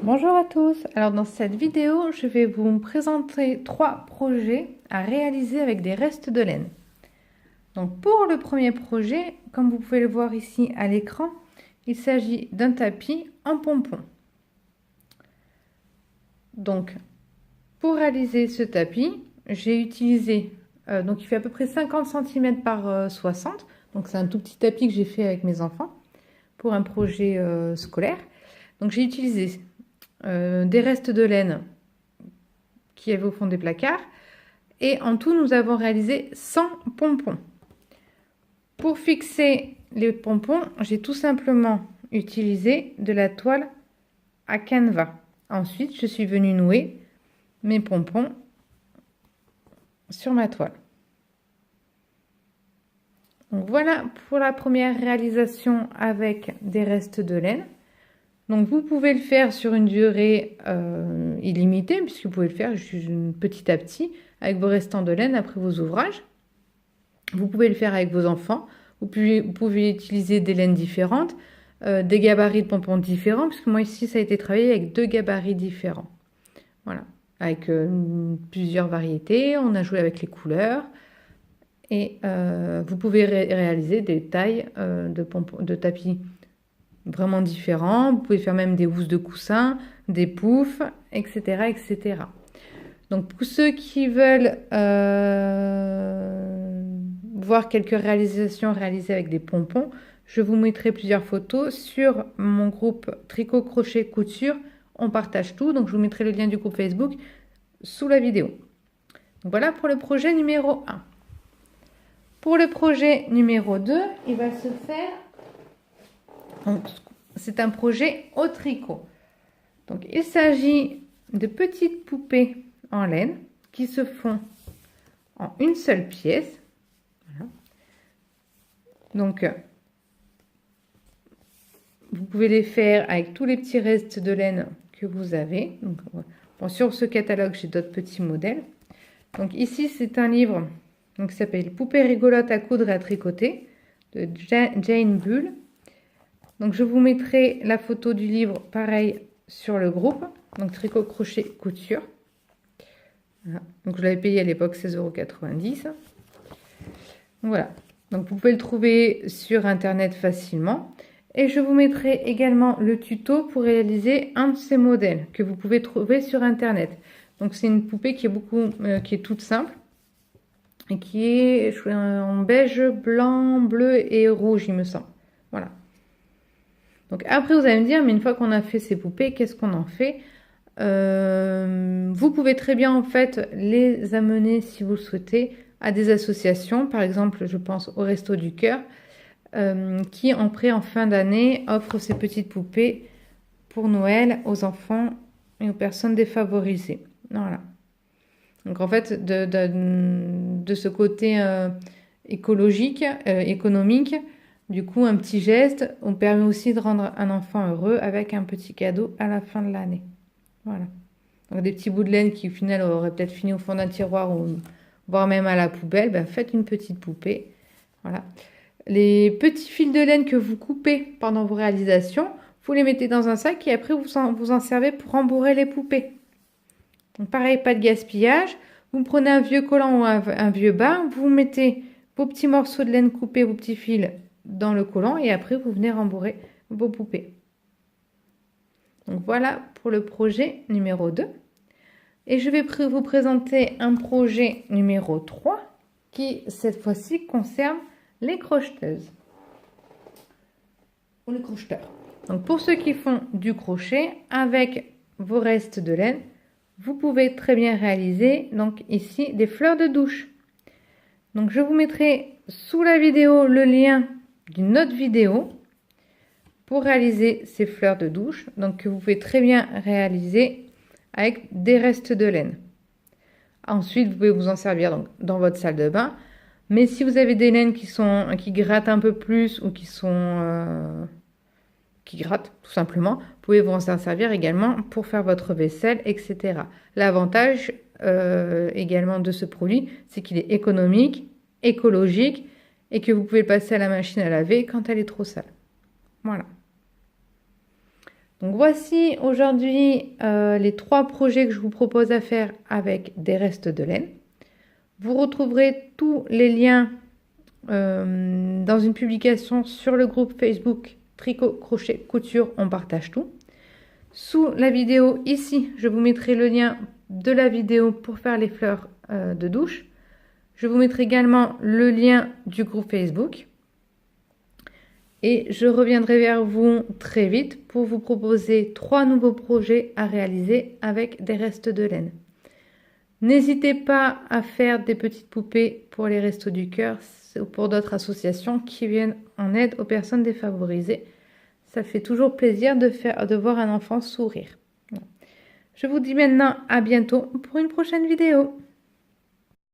Bonjour à tous, alors dans cette vidéo je vais vous présenter 3 projets à réaliser avec des restes de laine. Donc pour le premier projet, comme vous pouvez le voir ici à l'écran, il s'agit d'un tapis en pompon. Donc pour réaliser ce tapis, j'ai utilisé, donc il fait à peu près 50 cm par 60, donc c'est un tout petit tapis que j'ai fait avec mes enfants pour un projet scolaire. Donc j'ai utilisé des restes de laine qui avaient au fond des placards. Et en tout, nous avons réalisé 100 pompons. Pour fixer les pompons, j'ai tout simplement utilisé de la toile à canevas. Ensuite, je suis venue nouer mes pompons sur ma toile. Donc voilà pour la première réalisation avec des restes de laine. Donc vous pouvez le faire sur une durée illimitée, puisque vous pouvez le faire petit à petit avec vos restants de laine après vos ouvrages. Vous pouvez le faire avec vos enfants. Vous pouvez utiliser des laines différentes, des gabarits de pompons différents, puisque moi ici ça a été travaillé avec 2 gabarits différents. Voilà, avec plusieurs variétés. On a joué avec les couleurs. Et vous pouvez réaliser des tailles de tapis vraiment différents. Vous pouvez faire même des housses de coussins, des poufs, etc., etc. Donc pour ceux qui veulent voir quelques réalisations réalisées avec des pompons, je vous mettrai plusieurs photos sur mon groupe Tricot Crochet Couture. On partage tout, donc je vous mettrai le lien du groupe Facebook sous la vidéo. Donc voilà pour le projet numéro 1. Pour le projet numéro 2, il va se faire... C'est un projet au tricot. Donc il s'agit de petites poupées en laine qui se font en une seule pièce. Voilà. Donc vous pouvez les faire avec tous les petits restes de laine que vous avez. Donc, bon, sur ce catalogue, j'ai d'autres petits modèles. Donc ici, c'est un livre qui s'appelle Poupées rigolotes à coudre et à tricoter de Jane Bull. Donc je vous mettrai la photo du livre pareil sur le groupe, donc Tricot Crochet Couture. Voilà. Donc je l'avais payé à l'époque 16,90 €. Voilà, donc vous pouvez le trouver sur internet facilement. Et je vous mettrai également le tuto pour réaliser un de ces modèles que vous pouvez trouver sur internet. Donc c'est une poupée qui est toute simple et qui est en beige, blanc, bleu et rouge, il me semble. Voilà. Donc après, vous allez me dire, mais une fois qu'on a fait ces poupées, qu'est-ce qu'on en fait? Vous pouvez très bien en fait les amener, si vous le souhaitez, à des associations. Par exemple, je pense au Resto du Cœur, qui en fin d'année offre ces petites poupées pour Noël aux enfants et aux personnes défavorisées. Voilà. Donc en fait, de ce côté écologique, économique, du coup, un petit geste, on permet aussi de rendre un enfant heureux avec un petit cadeau à la fin de l'année. Voilà. Donc des petits bouts de laine qui au final auraient peut-être fini au fond d'un tiroir ou voire même à la poubelle, ben, faites une petite poupée. Voilà. Les petits fils de laine que vous coupez pendant vos réalisations, vous les mettez dans un sac et après vous en servez pour rembourrer les poupées. Donc pareil, pas de gaspillage. Vous prenez un vieux collant ou un vieux bas, vous mettez vos petits morceaux de laine coupés, vos petits fils dans le collant et après vous venez rembourrer vos poupées. Donc voilà pour le projet numéro 2. Et je vais vous présenter un projet numéro 3 qui cette fois-ci concerne les crocheteuses ou les crocheteurs. Donc pour ceux qui font du crochet avec vos restes de laine, vous pouvez très bien réaliser donc ici des fleurs de douche. Donc je vous mettrai sous la vidéo le lien d'une autre vidéo pour réaliser ces fleurs de douche, donc que vous pouvez très bien réaliser avec des restes de laine. Ensuite, vous pouvez vous en servir donc, dans votre salle de bain, mais si vous avez des laines qui grattent un peu plus ou qui grattent tout simplement, vous pouvez vous en servir également pour faire votre vaisselle, etc. L'avantage également de ce produit, c'est qu'il est économique, écologique, et que vous pouvez le passer à la machine à laver quand elle est trop sale. Voilà. Donc voici aujourd'hui les 3 projets que je vous propose à faire avec des restes de laine. Vous retrouverez tous les liens dans une publication sur le groupe Facebook Tricot, Crochet, Couture, on partage tout. Sous la vidéo ici, je vous mettrai le lien de la vidéo pour faire les fleurs de douche. Je vous mettrai également le lien du groupe Facebook. Et je reviendrai vers vous très vite pour vous proposer 3 nouveaux projets à réaliser avec des restes de laine. N'hésitez pas à faire des petites poupées pour les Restos du Cœur ou pour d'autres associations qui viennent en aide aux personnes défavorisées. Ça fait toujours plaisir de voir un enfant sourire. Je vous dis maintenant à bientôt pour une prochaine vidéo.